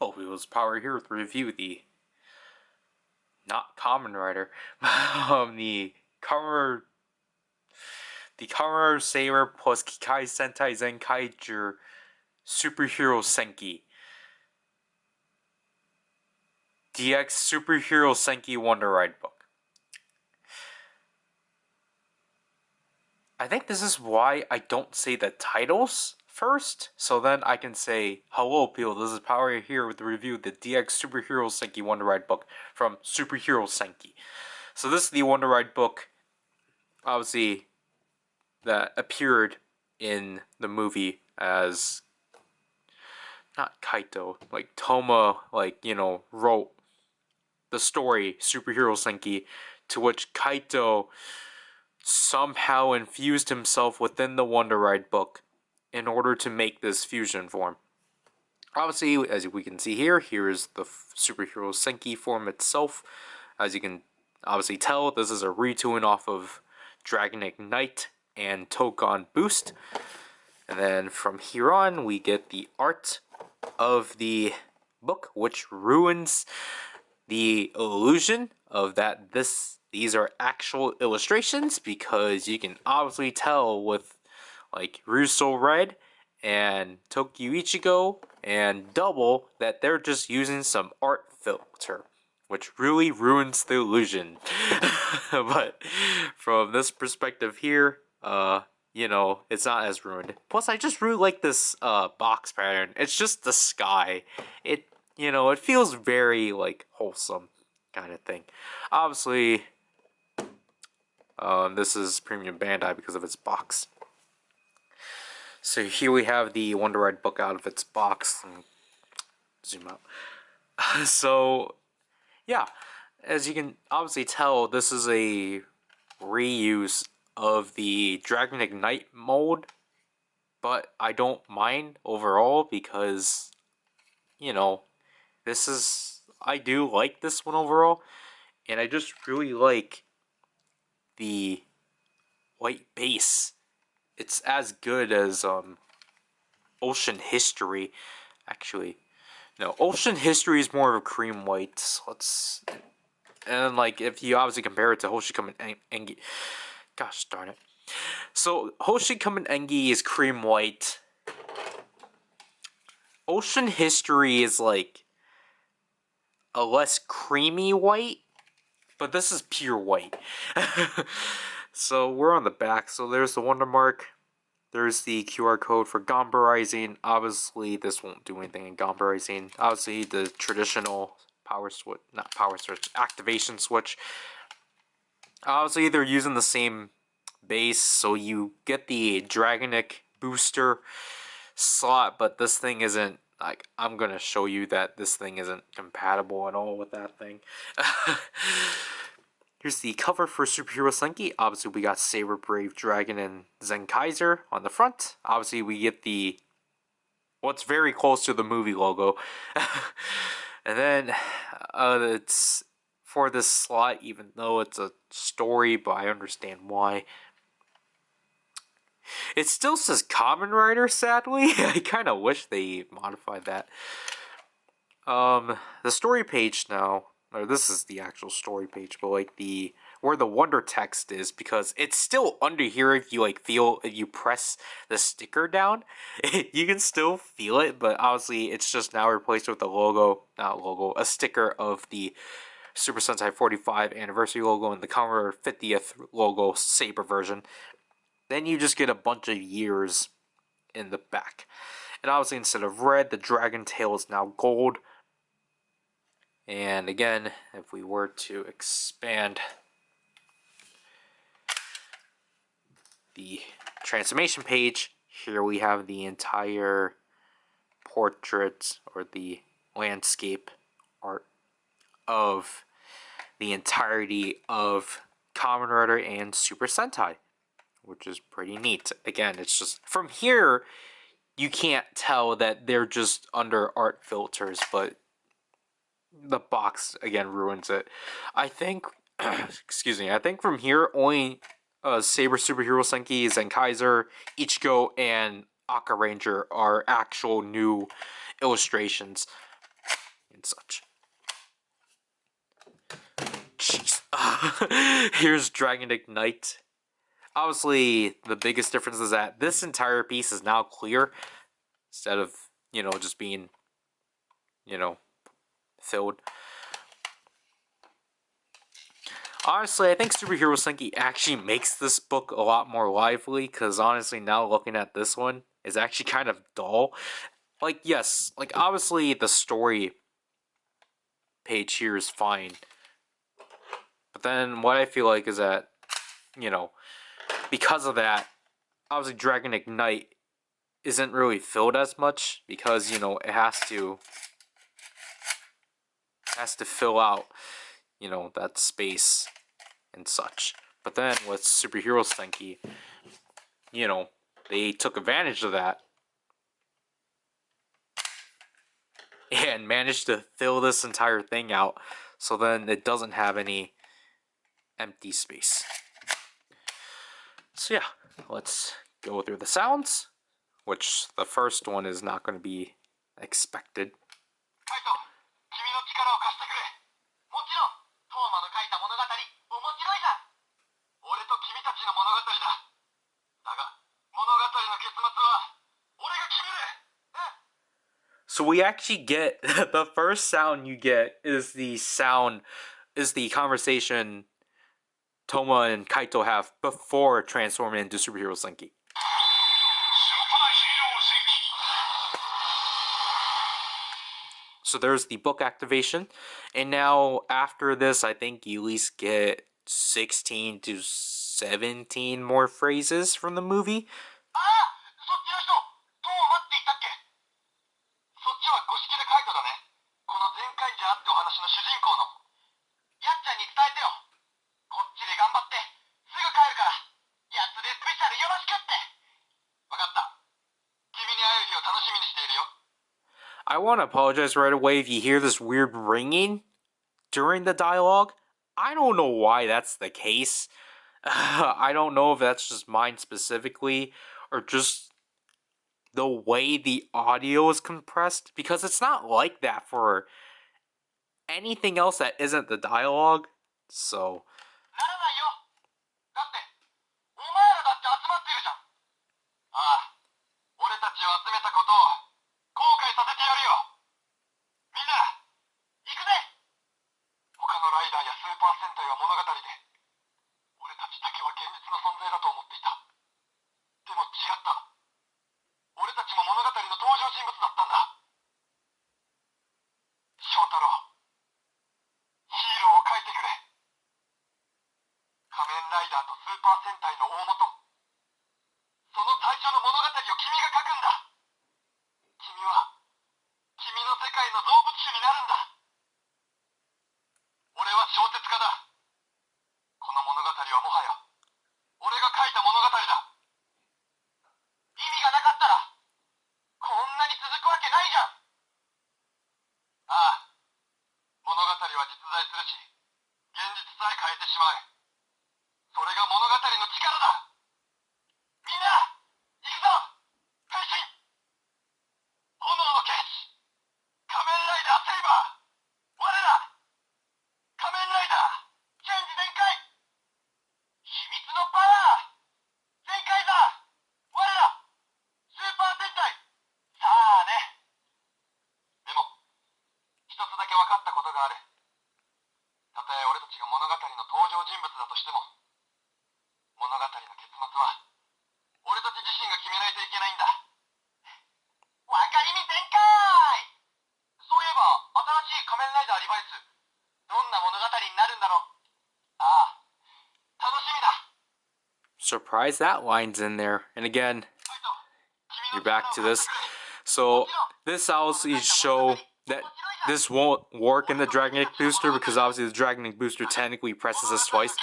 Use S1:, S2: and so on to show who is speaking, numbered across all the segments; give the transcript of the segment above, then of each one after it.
S1: Oh, it was Power here to review the not Common Rider, the Cover Saber plus Kikai Sentai Zenkaiger Superhero Senki. DX Superhero Senki Wonder Ride book. I think this is why I don't say the titles first, so then I can say, hello people, this is Power here with the review of the DX Superhero Senki Wonder Ride book from Superhero Senki. So this is the Wonder Ride book, obviously, that appeared in the movie as, not Kaito, like Toma, wrote the story, Superhero Senki, to which Kaito somehow infused himself within the Wonder Ride book in order to make this fusion form. Obviously, as we can see here, here is the Superhero Senki form itself. As you can obviously tell, this is a retooling off of Dragon Ignite and Tokan Boost. And then from here on, we get the art of the book, which ruins the illusion of that these are actual illustrations, because you can obviously tell with like Russo Red and Tokyo Ichigo and Double that they're just using some art filter, which really ruins the illusion. But from this perspective here, it's not as ruined. Plus, I just really like this box pattern. It's just the sky. It feels very like wholesome kind of thing. Obviously, this is Premium Bandai because of its box. So here we have the Wonder Ride book out of its box. Zoom out. So, yeah, as you can obviously tell, this is a reuse of the Dragon Ignite mold, but I don't mind overall because, I do like this one overall, and I just really like the white base. It's as good as Ocean History, actually. No, Ocean History is more of a cream white. And like if you obviously compare it to Hoshikamen Engi, gosh darn it. So Hoshikamen Engi is cream white. Ocean History is like a less creamy white, but this is pure white. So we're on the back. So there's the Wonder Mark. There's the QR code for Gombarizing. Obviously, this won't do anything in Gombarizing. Obviously, the traditional activation switch. Obviously, they're using the same base, so you get the Dragonic booster slot, but this thing isn't, like, I'm gonna show you that this thing isn't compatible at all with that thing. Here's the cover for Superhero Senki. Obviously, we got Saber, Brave Dragon, and Zenkaiger on the front. Obviously, we get what's very close to the movie logo. And then, it's for this slot, even though it's a story, but I understand why. It still says Kamen Rider, sadly. I kind of wish they modified that. The story page now, or this is the actual story page, but like where the Wonder text is, because it's still under here. If you if you press the sticker down, you can still feel it, but obviously it's just now replaced with a sticker of the Super Sentai 45 anniversary logo and the Commodore 50th logo Saber version. Then you just get a bunch of years in the back. And obviously instead of red, the dragon tail is now gold. And again, if we were to expand the transformation page, here we have the entire portrait or the landscape art of the entirety of Kamen Rider and Super Sentai, which is pretty neat. Again, it's just from here you can't tell that they're just under art filters, but the box again ruins it. I think excuse me, I think from here only Saber Superhero Senki, Zenkaiger, Ichigo, and Aka Ranger are actual new illustrations. and such. Jeez. Here's Dragon Ignite. Obviously, the biggest difference is that this entire piece is now clear instead of, just being, filled. Honestly, I think Superhero Senki actually makes this book a lot more lively, because honestly, now looking at this one, is actually kind of dull. Like, yes, like, obviously, the story page here is fine. But then, what I feel like is that, because of that, obviously, Dragon Ignite isn't really filled as much, because, it has to fill out, that space and such. But then, with Superhero Senki, they took advantage of that and managed to fill this entire thing out, so then it doesn't have any empty space. So yeah, let's go through the sounds, which the first one is not going to be expected. So we actually get the first sound you get is the conversation Toma and Kaito have before transforming into Superhero Senki. So there's the book activation, and now after this, I think you at least get 16 to 17 more phrases from the movie. I want to apologize right away if you hear this weird ringing during the dialogue. I don't know why that's the case. I don't know if that's just mine specifically or just the way the audio is compressed, because it's not like that for anything else that isn't the dialogue. So surprised that line's in there. And again, you're back to this. So this obviously show that this won't work in the Dragonic booster, because obviously the Dragonic booster technically presses this twice.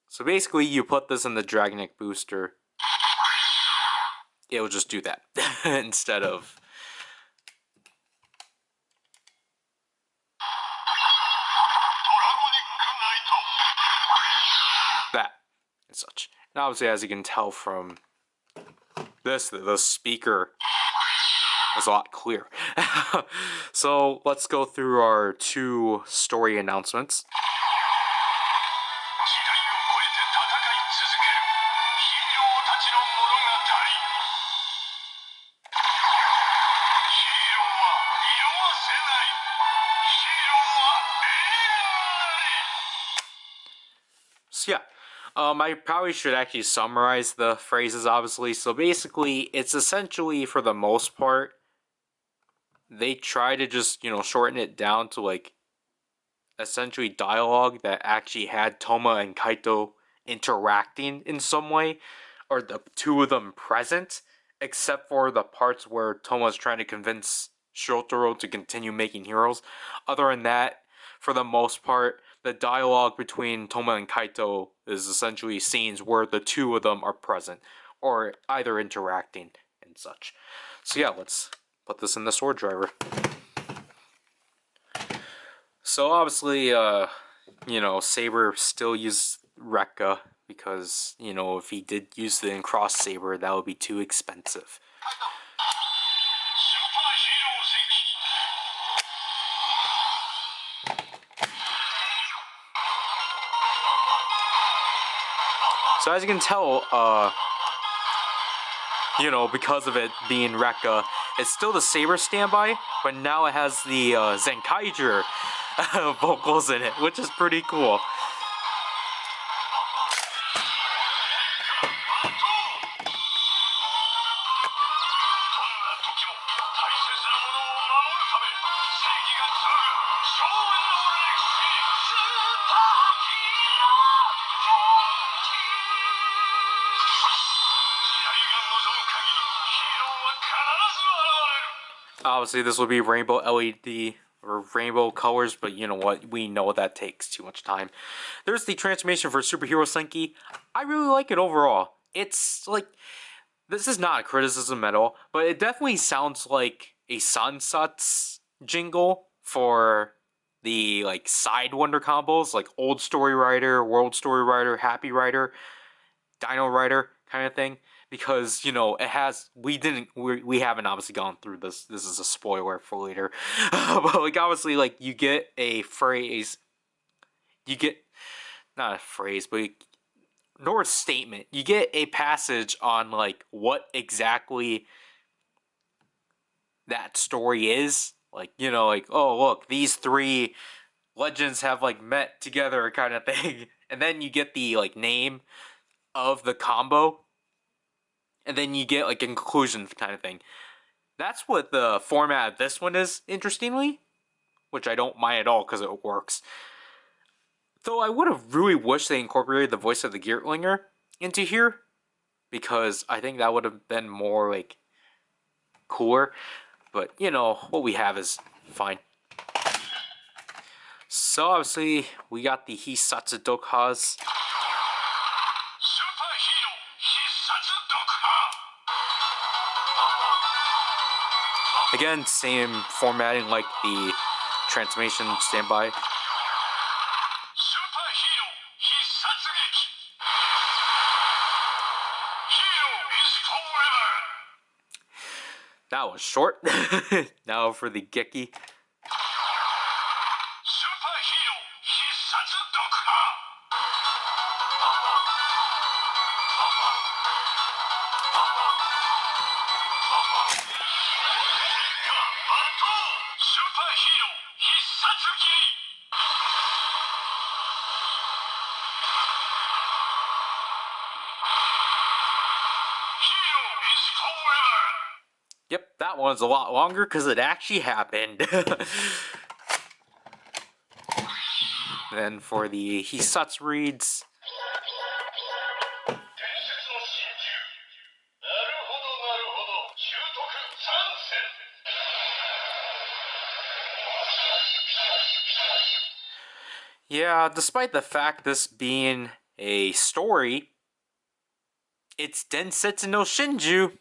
S1: So basically you put this in the Dragonic booster, it will just do that instead of that and such. And obviously, as you can tell from this, the speaker was a lot clearer. So let's go through our 2 story announcements. So yeah, I probably should actually summarize the phrases, obviously. So basically, it's essentially, for the most part, they try to just, shorten it down to, like, essentially dialogue that actually had Toma and Kaito interacting in some way, or the 2 of them present, except for the parts where Toma's trying to convince Shotaro to continue making heroes. Other than that, for the most part, the dialogue between Toma and Kaito is essentially scenes where the 2 of them are present, or either interacting and such. So yeah, let's put this in the sword driver. So obviously, Saber still uses Rekka because, if he did use the Cross Saber, that would be too expensive. So as you can tell, because of it being Rekka, it's still the Saber standby, but now it has the Zenkaiger vocals in it, which is pretty cool. Obviously, this will be rainbow LED or rainbow colors, but you know what? We know that takes too much time. There's the transformation for Superhero Senki. I really like it overall. It's like, this is not a criticism at all, but it definitely sounds like a Sunsets jingle for the like side wonder combos, like Old Story Rider, World Story Rider, Happy Rider, Dino Rider kind of thing. Because it has, we haven't obviously gone through this. This is a spoiler for later, but like obviously, like you get a phrase, you get not a phrase, but nor a statement. You get a passage on like what exactly that story is. Like, like, oh look, these 3 legends have like met together kind of thing. And then you get the like name of the combo. And then you get like a conclusion kind of thing. That's what the format of this one is, interestingly. Which I don't mind at all because it works. Though I would have really wished they incorporated the voice of the Geertlinger into here. Because I think that would have been more like cooler. But what we have is fine. So obviously we got the Hisatsu Dokhas. Again, same formatting like the transformation standby. That was short. Now for the Geki. Yep, that one's a lot longer because it actually happened. Then for the Hisatsu reads. Yeah, despite the fact this being a story, it's Densetsu no Shinju.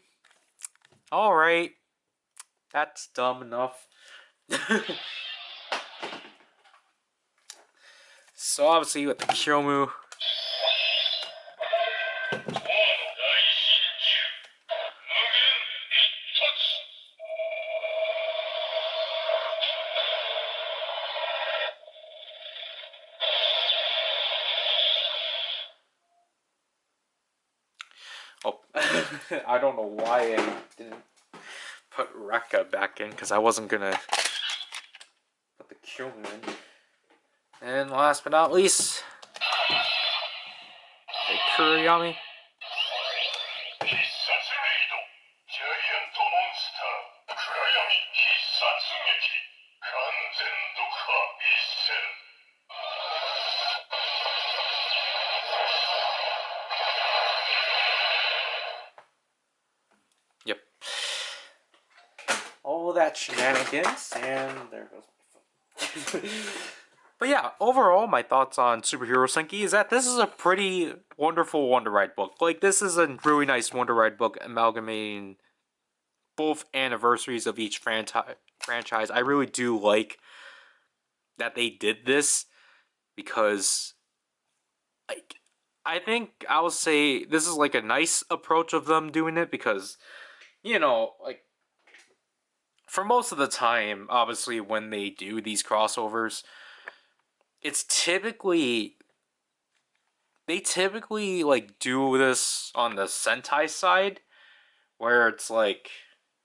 S1: Alright. That's dumb enough. So obviously with the Kyomu. I don't know why I didn't put Rekka back in, because I wasn't gonna put the Kyun in. And last but not least, the Kuriyami. Yep. All that shenanigans, and there goes my phone. But yeah, overall, my thoughts on Superhero Senki is that this is a pretty wonderful Wonder Ride book. Like, this is a really nice Wonder Ride book amalgamating both anniversaries of each franchise. I really do like that they did this because, like, I think I would say this is like a nice approach of them doing it because, like, for most of the time, obviously, when they do these crossovers, it's typically they typically like do this on the Sentai side where it's like,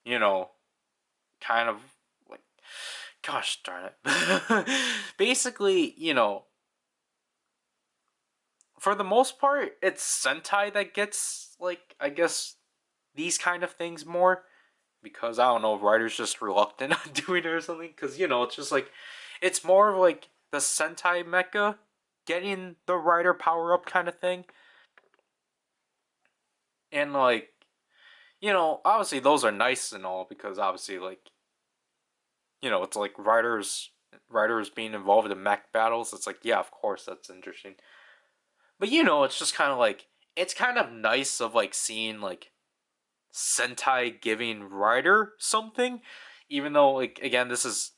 S1: you know, kind of like, gosh darn it. Basically, for the most part, it's Sentai that gets like, I guess, these kind of things more because I don't know if writers just reluctant on doing it or something because it's just like it's more of like the Sentai mecha getting the writer power up kind of thing. And like, obviously those are nice and all because obviously like, it's like writers being involved in mech battles. It's like, yeah, of course that's interesting. But it's just kind of like it's kind of nice of like seeing like Sentai giving writer something, even though like again this is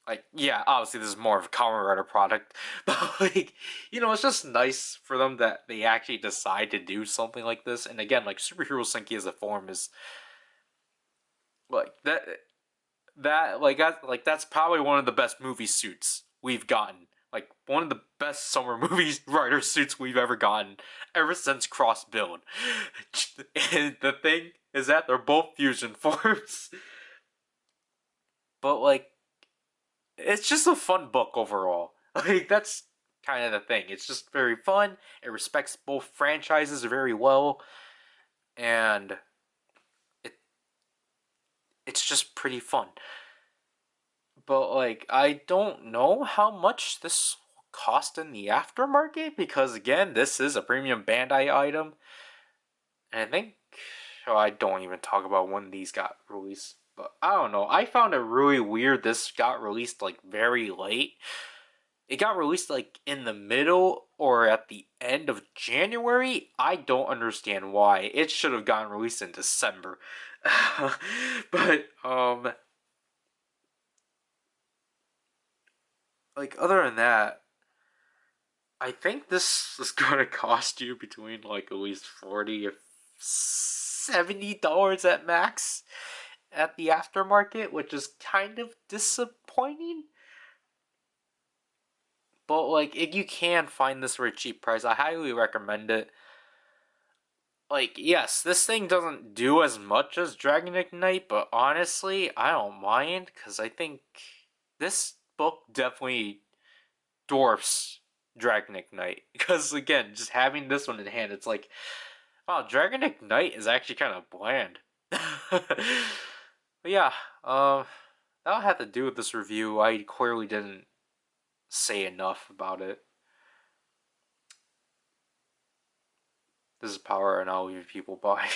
S1: like yeah obviously this is more of a Kamen Rider product, but like it's just nice for them that they actually decide to do something like this. And again, like Superhero Senki as a form is like that's probably one of the best movie suits we've gotten. Like one of the best summer movies writer suits we've ever gotten ever since Cross Build. And the thing is that they're both fusion forms. But like it's just a fun book overall. Like that's kind of the thing. It's just very fun. It respects both franchises very well, and it it's just pretty fun. But like I don't know how much this cost in the aftermarket because again, this is a premium Bandai item, and I think I don't even talk about when these got released. But I don't know. I found it really weird. This got released like very late. It got released like in the middle or at the end of January. I don't understand why. It should have gotten released in December. But like other than that, I think this is gonna cost you between like at least $40 or $70 at max at the aftermarket, which is kind of disappointing. But like if you can find this for a cheap price, I highly recommend it. Like, yes, this thing doesn't do as much as Dragon Ignite, but honestly, I don't mind because I think this book definitely dwarfs Dragon Ignite. Because again, just having this one in hand, it's like, wow, Dragon Ignite is actually kind of bland. But yeah, that'll have to do with this review. I clearly didn't say enough about it. This is power, and I'll leave people by.